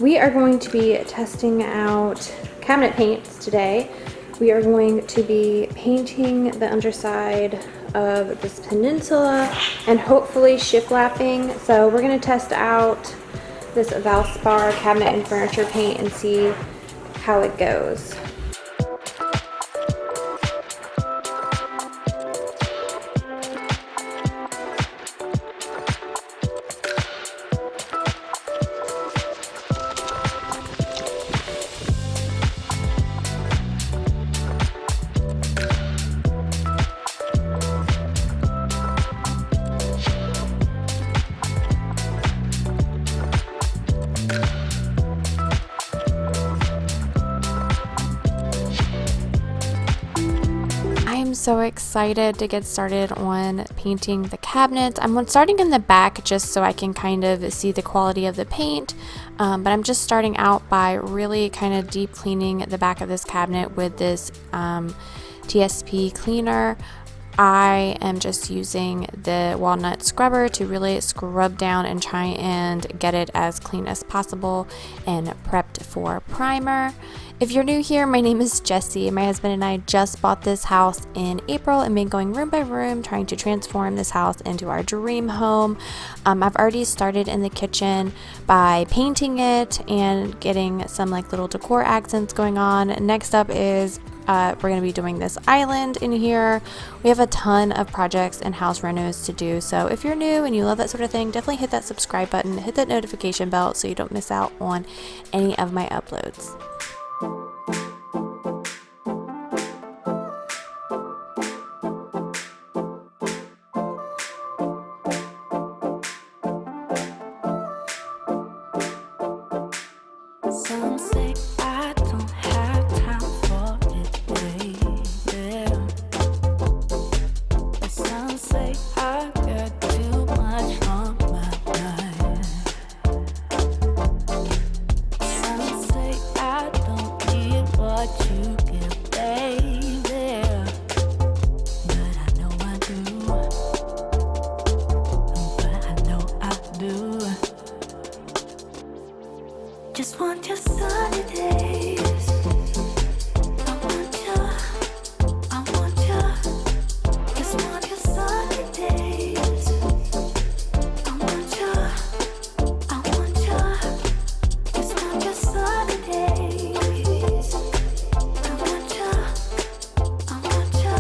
We are going to be testing out cabinet paints today. We are going to be painting the underside of this peninsula and hopefully shiplapping. So we're going to test out this Valspar cabinet and furniture paint and see how it goes. So excited to get started on painting the cabinets. I'm starting in the back just so I can kind of see the quality of the paint, but I'm just starting out by really kind of deep cleaning the back of this cabinet with this TSP cleaner. I am just using the walnut scrubber to really scrub down and try and get it as clean as possible and prepped for primer. If you're new here, my name is Jessie. My husband and I just bought this house in April and been going room by room trying to transform this house into our dream home. I've already started in the kitchen by painting it and getting some like little decor accents going on. Next up is we're going to be doing this island in here. We have a ton of projects and house renos to do, so if you're new and you love that sort of thing, definitely hit that subscribe button, hit that notification bell so you don't miss out on any of my uploads. Some say I don't have time for it, baby. Some say I got too much on my mind. Some say I don't need what you give, baby. But I know I do. But I know I do. Just want your sunny days. I want you. Just want your sunny days. I want you. Just want your sunny days. I want you.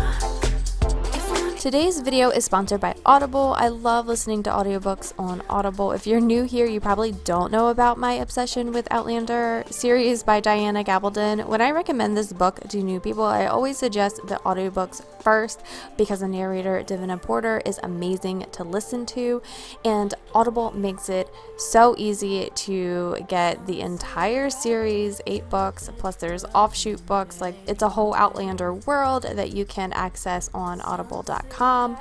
Today's video is sponsored by Audible. I love listening to audiobooks on Audible. If you're new here, you probably don't know about my obsession with Outlander series by Diana Gabaldon. When I recommend this book to new people, I always suggest the audiobooks first because the narrator, Divina Porter, is amazing to listen to, and Audible makes it so easy to get the entire series, 8 books, plus there's offshoot books. Like, it's a whole Outlander world that you can access on audible.com.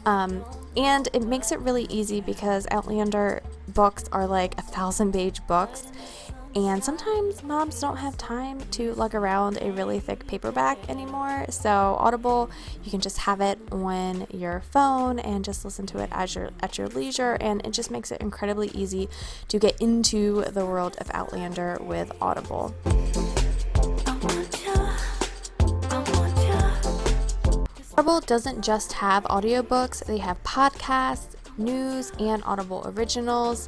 And it makes it really easy because Outlander books are like 1,000-page books, and sometimes moms don't have time to lug around a really thick paperback anymore. So Audible, you can just have it on your phone and just listen to it at your leisure, and it just makes it incredibly easy to get into the world of Outlander with Audible. Audible doesn't just have audiobooks, they have podcasts, news, and Audible originals.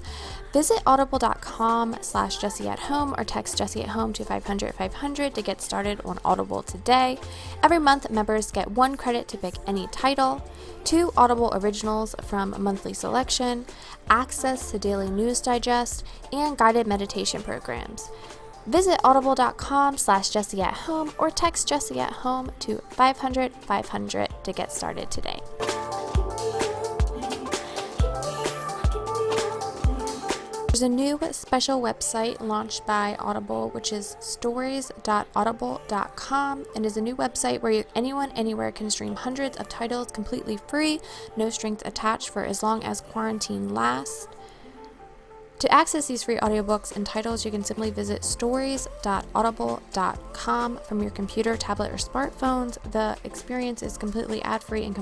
Visit audible.com/JessieAtHome or text Jessie at Home to 500-500 to get started on Audible today. Every month, members get 1 credit to pick any title, 2 Audible originals from monthly selection, access to daily news digest, and guided meditation programs. Visit audible.com/Jessie at Home or text Jessie at Home to 500-500 to get started today. There's a new special website launched by Audible, which is stories.audible.com, and is a new website where anyone, anywhere can stream hundreds of titles completely free, no strings attached for as long as quarantine lasts. To access these free audiobooks and titles, you can simply visit stories.audible.com from your computer, tablet, or smartphones. The experience is completely ad-free and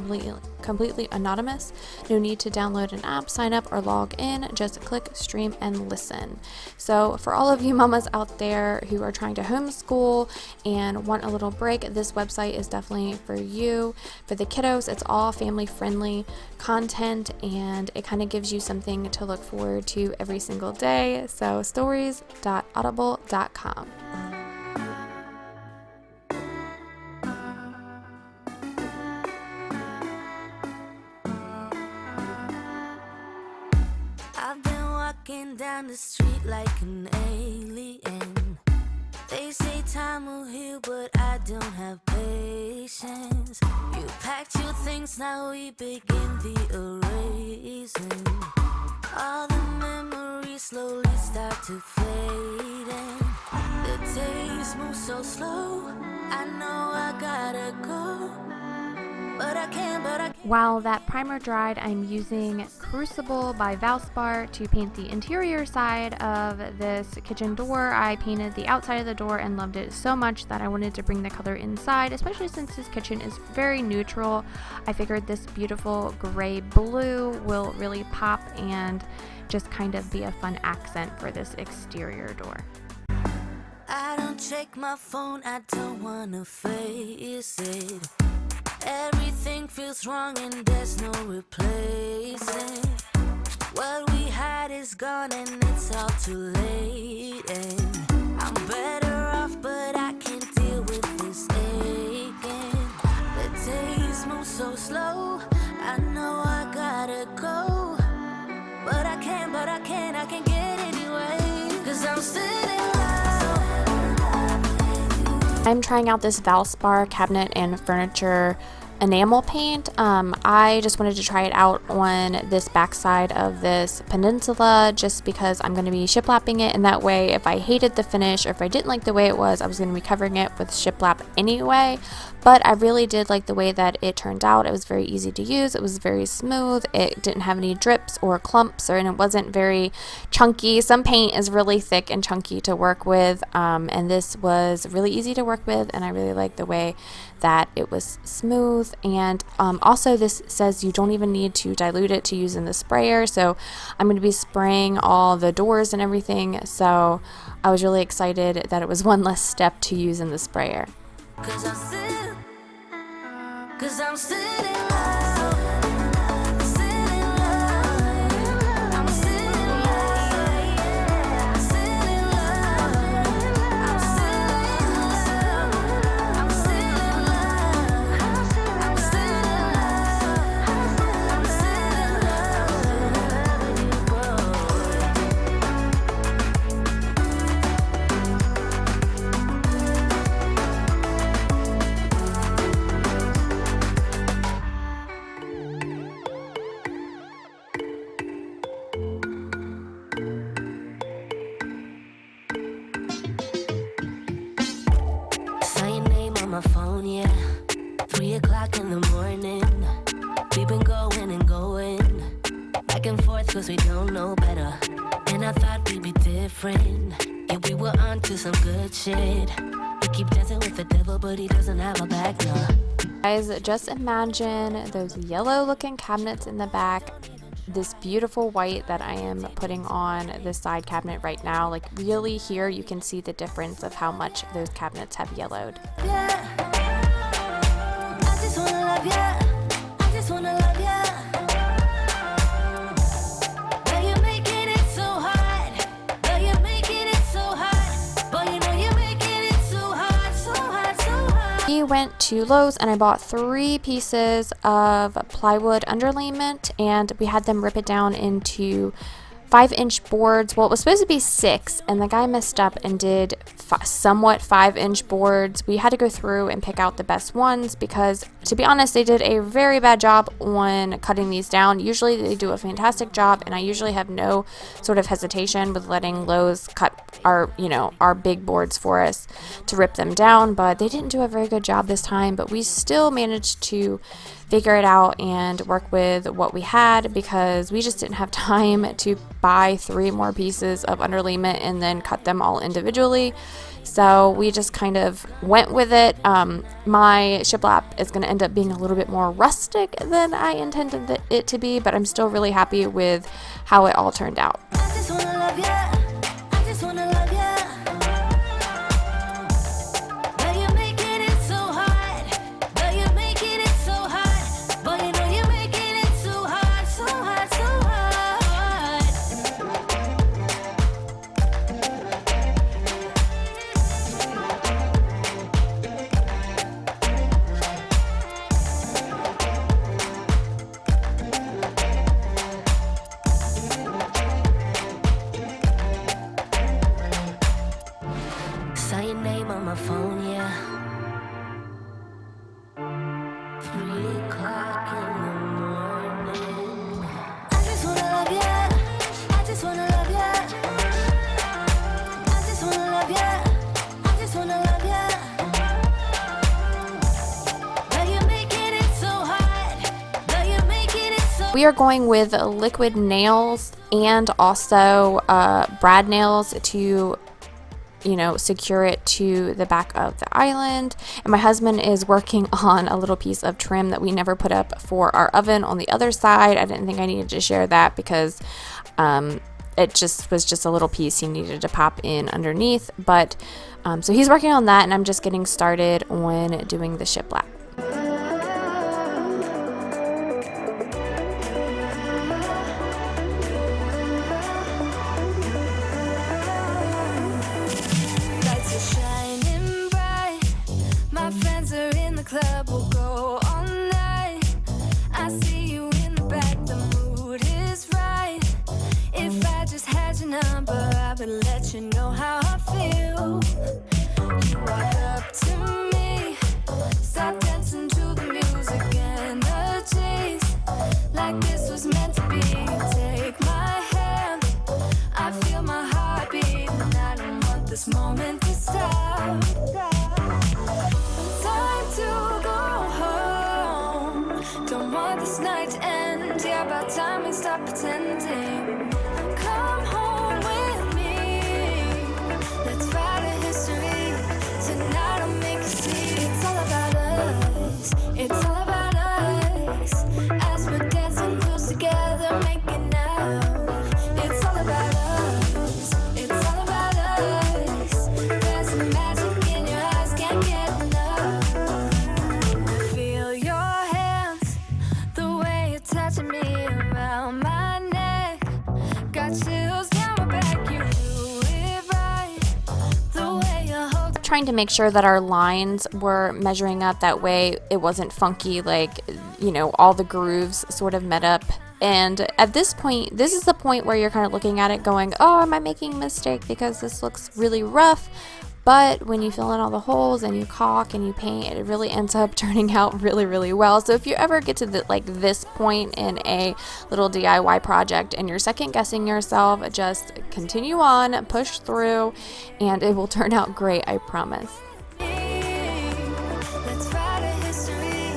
completely anonymous. No need to download an app, sign up, or log in. Just click, stream, and listen. So for all of you mamas out there who are trying to homeschool and want a little break, this website is definitely for you. For the kiddos, it's all family-friendly content, and it kind of gives you something to look forward to every single day. So stories.audible.com. I've been walking down the street like an alien. They say time will heal, but I don't have patience. You packed your things, now we begin the erasing. All the memories slowly start to fade, and the days move so slow. I know I gotta go, but I can't. While that primer dried, I'm using Crucible by Valspar to paint the interior side of this kitchen door. I painted the outside of the door and loved it so much that I wanted to bring the color inside, especially since this kitchen is very neutral. I figured this beautiful gray blue will really pop and just kind of be a fun accent for this exterior door. I don't check my phone, I don't wanna face it. Everything feels wrong and there's no replacing. What we had is gone and it's all too late. And I'm better off, but I can't deal with this aching. The days move so slow. I know I gotta go, but I can't get anyway. 'Cause I'm still in love. I'm trying out this Valspar cabinet and furniture enamel paint. I just wanted to try it out on this backside of this peninsula just because I'm going to be shiplapping it, and that way if I hated the finish or if I didn't like the way it was, I was going to be covering it with shiplap anyway. But I really did like the way that it turned out. It was very easy to use. It was very smooth. It didn't have any drips or clumps, and it wasn't very chunky. Some paint is really thick and chunky to work with, and this was really easy to work with, and I really like the way that it was smooth. And also this says you don't even need to dilute it to use in the sprayer, so I'm going to be spraying all the doors and everything, so I was really excited that it was one less step to use in the sprayer. 'Cause I'm still in love. Still in love. I'm still in love. Still in love. I'm still in love. I'm still in love. I'm still in love. I'm still in my phone, yeah. 3 o'clock in the morning. We've been going and going back and forth 'cause we don't know better. And I thought we'd be different. Yeah, we were on to some good shit. We keep dancing with the devil, but he doesn't have a back, no. Guys, just imagine those yellow looking cabinets in the back, this beautiful white that I am putting on this side cabinet right now. Like, really here you can see the difference of how much those cabinets have yellowed. Yeah. I just wanna love ya. I just wanna love ya. Girl, you're making it so hard. Girl, you're making it so hard. Boy, you know you're making it so hard, so hard, so hard. We went to Lowe's and I bought 3 pieces of plywood underlayment, and we had them rip it down into 5-inch boards. Well, it was supposed to be 6, and the guy messed up and did somewhat 5-inch boards. We had to go through and pick out the best ones because to be honest, they did a very bad job on cutting these down. Usually they do a fantastic job, and I usually have no sort of hesitation with letting Lowe's cut our big boards for us to rip them down, but they didn't do a very good job this time. But we still managed to figure it out and work with what we had, because we just didn't have time to buy 3 more pieces of underlayment and then cut them all individually. So we just kind of went with it. My shiplap is going to end up being a little bit more rustic than I intended it to be, but I'm still really happy with how it all turned out. I just wanna love ya. I just wanna love ya. But you're making it so hard. But you're making it so hard. But you know you're making it so hard, so hard, so hard. Saw your name on my phone, yeah. 3 o'clock in the morning. I just wanna love ya. I just wanna love ya. I just wanna love ya. I just wanna love ya. But you're making it so hard. But you're making it so. We are going with liquid nails and also brad nails to secure it to the back of the island. And my husband is working on a little piece of trim that we never put up for our oven on the other side. I didn't think I needed to share that because it was just a little piece he needed to pop in underneath. But so he's working on that, and I'm just getting started on doing the shiplap. Lights are shining bright. My friends are in the club. We'll go all night. I see you in the back. The mood is right. If I just had your number, I would let you know how I feel. You walk up to me, start dancing to the music and the chase. Like this was meant to be. Take my hand. I feel my heart beat, and I don't want this moment to stop. Time to go home. Don't want this night to end. Yeah, about time we stop pretending. Come home with me. Let's write a history. Tonight I'll make you see. It's all about us. It's all about us. As we're dancing close together, making out. It's all about us. It's all about us. There's some magic in your eyes, can't get enough. Feel your hands, the way you're touching me around my neck. Got chills down my back, you do it right. The way you hold. Trying to make sure that our lines were measuring up, that way it wasn't funky, like all the grooves sort of met up. And at this point, this is the point where you're kind of looking at it going, oh, am I making a mistake because this looks really rough? But when you fill in all the holes and you caulk and you paint, it really ends up turning out really, really well. So if you ever get to this point in a little DIY project and you're second guessing yourself, just continue on, push through, and it will turn out great, I promise. Let's write a history.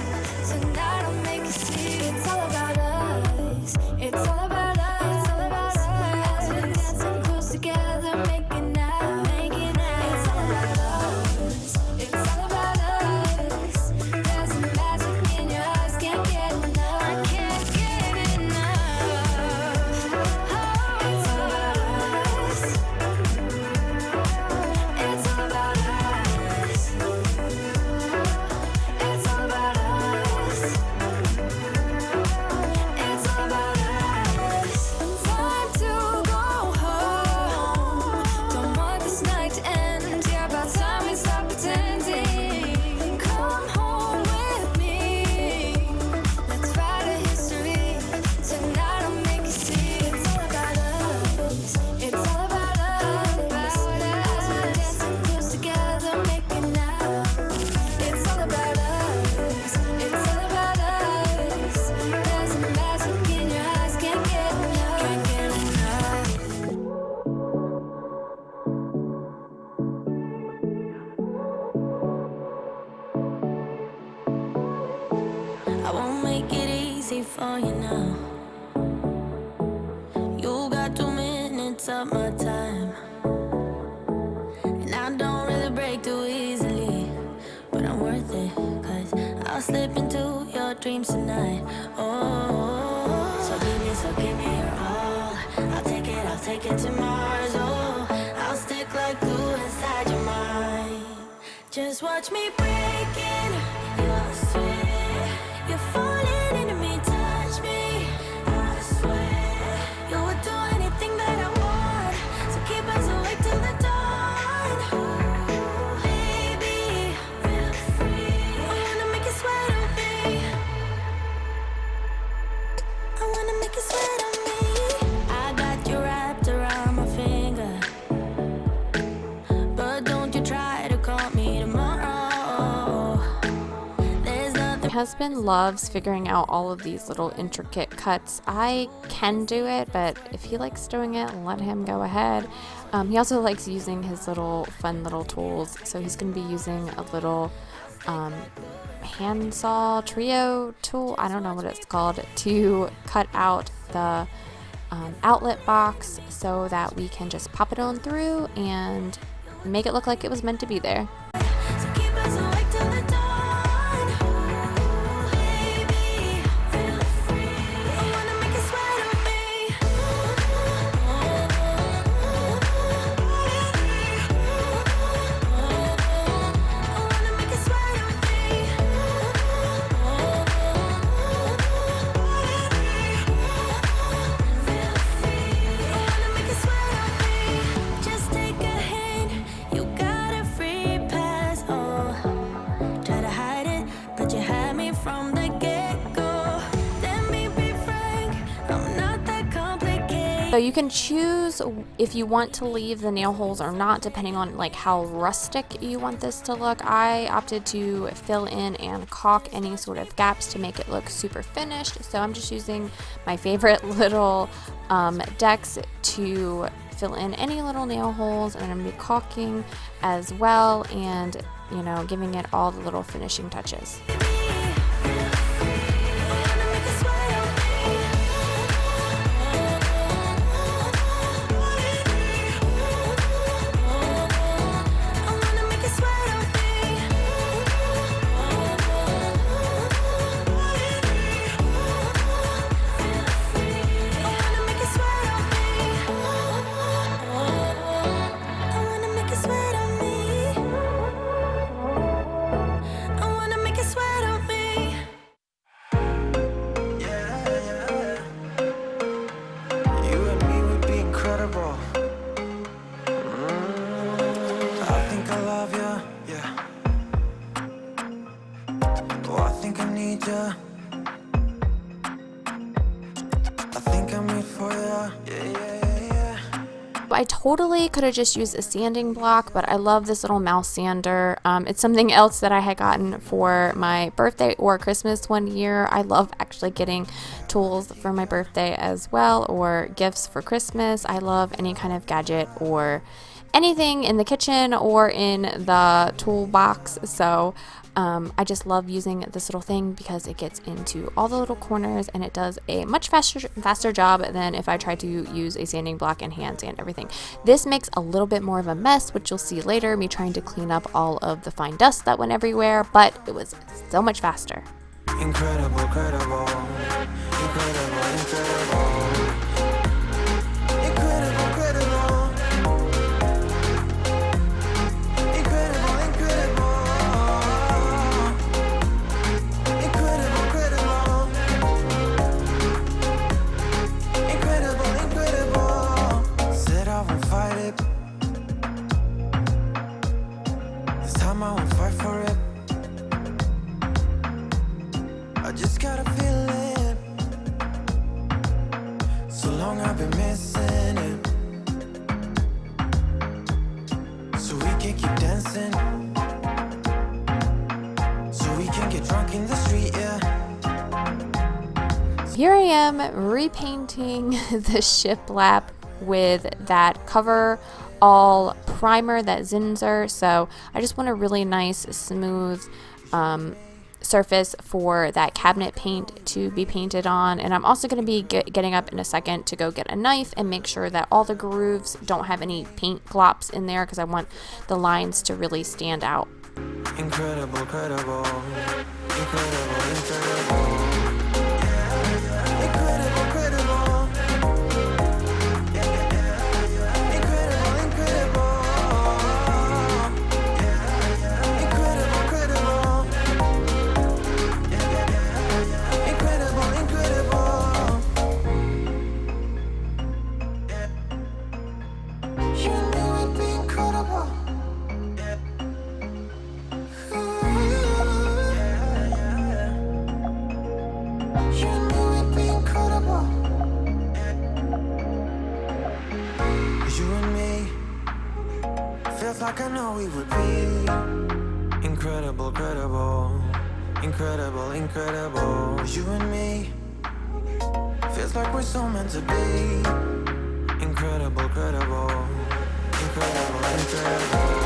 Tonight I'll make you see. It's all about us. It's all about us. It's all about us. As we're dancing close together, making out. It's all about us. It's all about us. There's some magic in your eyes, can't get enough. I can't get enough. It's all about us. It's all about us. for you now. You got 2 minutes of my time, and I don't really break too easily, but I'm worth it, 'cause I'll slip into your dreams tonight. Oh, so give me your all. I'll take it to Mars. Oh, I'll stick like glue inside your mind. Just watch me breaking your sweat. You're falling into me, touch me. I swear you would do anything that I want, so keep us awake till the dawn. Ooh, baby, feel free. I wanna make you sweat on me. I wanna make you sweat on me. I got you wrapped around my finger, but don't you try to call me tomorrow. There's nothing. My husband loves figuring out all of these little intricate cuts. I can do it, but if he likes doing it, let him go ahead. He also likes using his little fun little tools, so he's going to be using a little handsaw trio tool, I don't know what it's called, to cut out the outlet box so that we can just pop it on through and make it look like it was meant to be there. So keep us awake till the dawn. Ooh, baby, feel free. I wanna make you sweat on me. I wanna make you sweat on me. Feel free. I wanna make you sweat on me. Just take a hint. You got a free pass. Oh, try to hide it, but you had me from the get-go. Let me be frank, I'm not that complicated. So you can choose if you want to leave the nail holes or not, depending on like how rustic you want this to look. I opted to fill in and caulk any sort of gaps to make it look super finished. So I'm just using my favorite little decks to fill in any little nail holes, and I'm going to be caulking as well, and you know, giving it all the little finishing touches. I totally could have just used a sanding block, but I love this little mouse sander. It's something else that I had gotten for my birthday or Christmas one year. I love actually getting tools for my birthday as well, or gifts for Christmas. I love any kind of gadget or anything in the kitchen or in the toolbox. So I just love using this little thing because it gets into all the little corners, and it does a much faster job than if I tried to use a sanding block and hand sand everything. This makes a little bit more of a mess, which you'll see later, me trying to clean up all of the fine dust that went everywhere, but it was so much faster. Incredible, incredible, incredible, incredible. Here I am repainting the shiplap with that cover all primer, that Zinsser. So I just want a really nice, smooth surface for that cabinet paint to be painted on. And I'm also going to be getting up in a second to go get a knife and make sure that all the grooves don't have any paint glops in there, because I want the lines to really stand out. Incredible, incredible, incredible, incredible. Like I know we would be incredible, incredible, incredible, incredible. You and me feels like we're so meant to be incredible, incredible, incredible, incredible.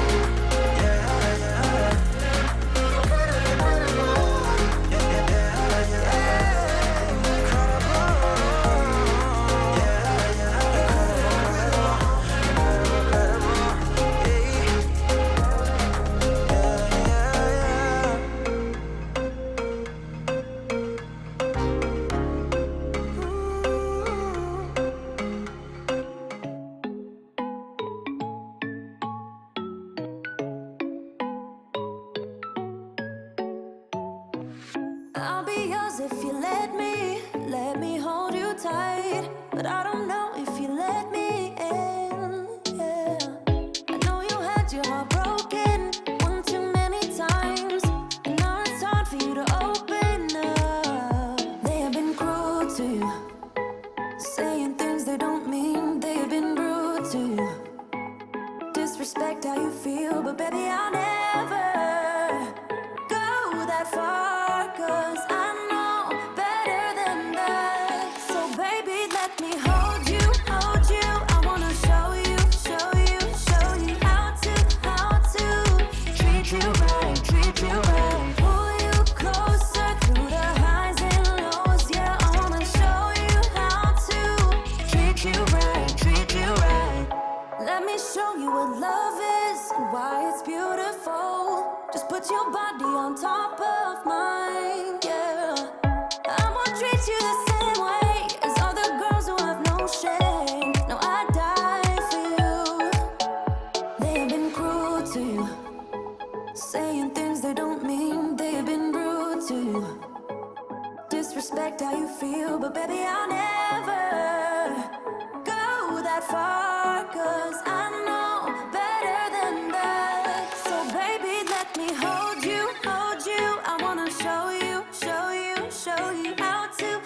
I'll be yours if you let me hold you tight. But I don't know if you let me in, yeah. I know you had your heart broken one too many times, and now it's hard for you to open up. They have been cruel to you, saying things they don't mean. They have been rude to you, disrespect how you feel. But baby, I'll never go that far. 'Cause I know better than that. So baby, let me hold you, hold you. I wanna show you, show you, show you how to treat you right, treat you right. Pull you closer through the highs and lows. Yeah, I wanna show you how to treat you right, treat you right. Let me show you what love is and why it's beautiful. Just put your body on top of mine, yeah. I won't treat you the same way as other girls who have no shame. No, I die for you. They have been cruel to you, saying things they don't mean. They have been rude to you, disrespect how you feel. But baby, I'll never go that far. 'Cause I know better than that. So baby, let me hold you, hold you. I wanna show you, show you, show you how to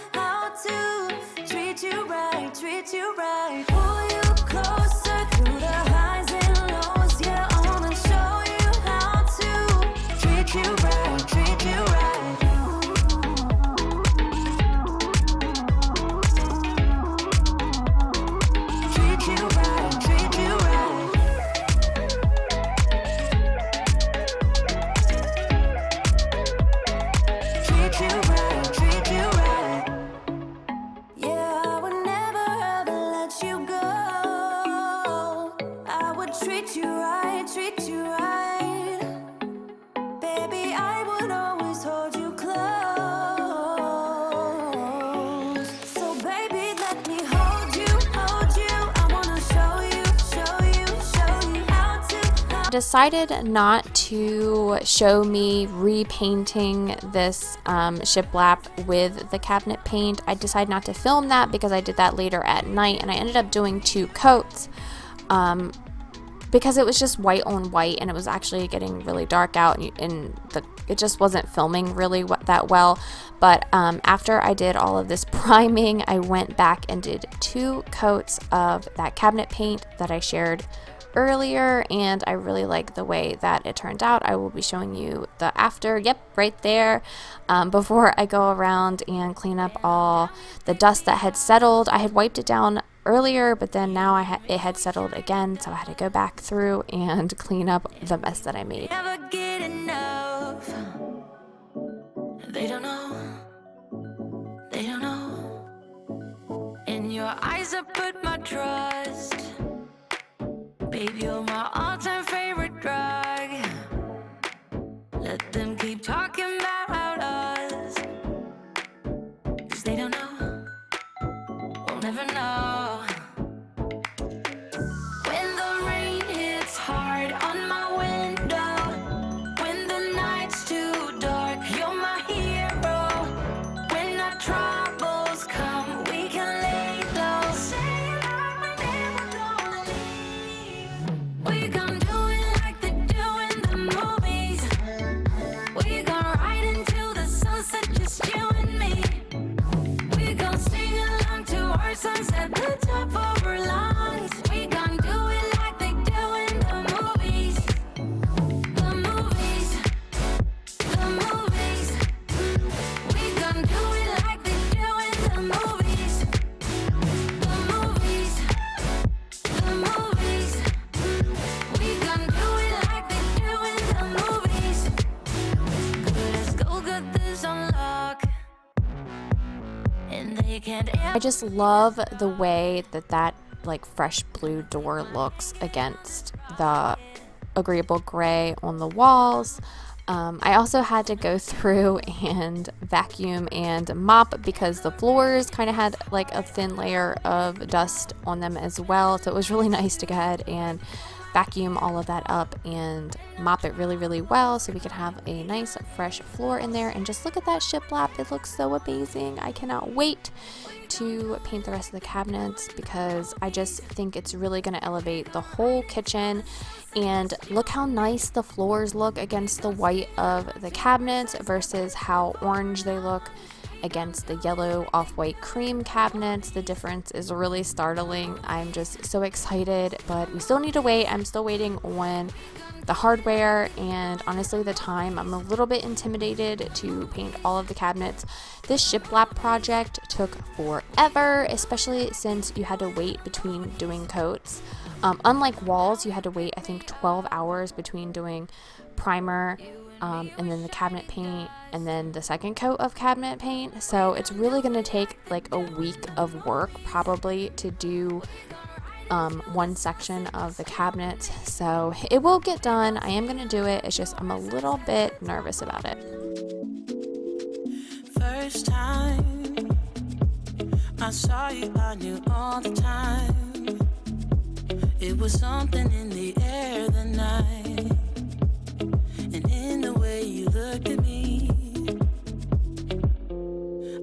treat you right, treat you right. Pull you closer through the highs and lows. Yeah, I wanna show you how to treat you right, treat you right. Treat you right, treat you right. Treat you right, treat you right. Yeah, I would never ever let you go. I would treat you right, treat you right. Baby, I would always hold you close. So baby, let me hold you, hold you. I wanna show you, show you, show you how to Decided not to show me repainting this shiplap with the cabinet paint. I decided not to film that because I did that later at night, and I ended up doing 2 coats because it was just white on white, and it was actually getting really dark out, and it just wasn't filming really that well. But after I did all of this priming, I went back and did 2 coats of that cabinet paint that I shared earlier, and I really like the way that it turned out. I will be showing you the after, yep, right there, before I go around and clean up all the dust that had settled. I had wiped it down earlier, but then now it had settled again, so I had to go back through and clean up the mess that I made. never get enough. They don't know. They don't know. In your eyes I put my trust. Baby, you're my all-time favorite drug. Let them keep talking about us. 'Cause they don't know. We'll never know. When the rain hits hard on my window, when the night's too dark, you're my hero. When our troubles come, we can lay low. Say like we're never gonna leave. We gon' do it like they do in the movies. We gon' ride into the sunset, just you and me. We gon' sing along to our songs at the top of our lungs. We gon' do it like they do in the movies. The movies. The movies. We gon' do it like they do in the movies. The movies. The movies. We gon' do it like they do in the movies. Good as gold, got this on lock. And they can't I just love the way that like fresh blue door looks against the agreeable gray on the walls. I also had to go through and vacuum and mop because the floors kind of had like a thin layer of dust on them as well. So it was really nice to go ahead and vacuum all of that up and mop it really, really well so we could have a nice fresh floor in there. And just look at that shiplap. It looks so amazing. I cannot wait to paint the rest of the cabinets because I just think it's really going to elevate the whole kitchen. And look how nice the floors look against the white of the cabinets versus how orange they look against the yellow off-white cream cabinets. The difference is really startling. I'm just so excited, but we still need to wait. I'm still waiting on the hardware and honestly the time. I'm a little bit intimidated to paint all of the cabinets. This shiplap project took forever, especially since you had to wait between doing coats. Unlike walls, you had to wait I think 12 hours between doing primer and then the cabinet paint and then the second coat of cabinet paint. So it's really going to take like a week of work probably to do one section of the cabinet. So it will get done. I am going to do it. It's just I'm a little bit nervous about it. First time I saw you, I knew all the time. It was something in the air that night, and in the way you looked at me.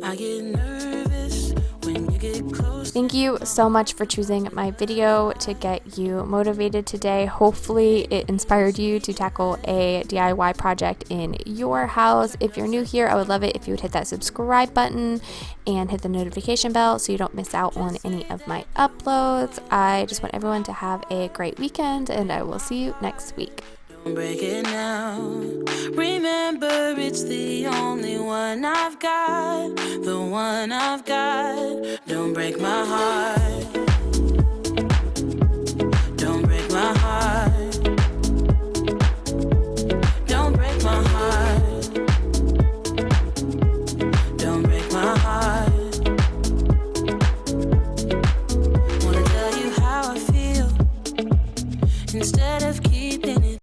I get nervous when you get close. Thank you so much for choosing my video to get you motivated today. Hopefully it inspired you to tackle a DIY project in your house. If you're new here, I would love it if you would hit that subscribe button and hit the notification bell so you don't miss out on any of my uploads. I just want everyone to have a great weekend and I will see you next week. Break it now. Remember, it's the only one I've got. The one I've got. Don't break my heart.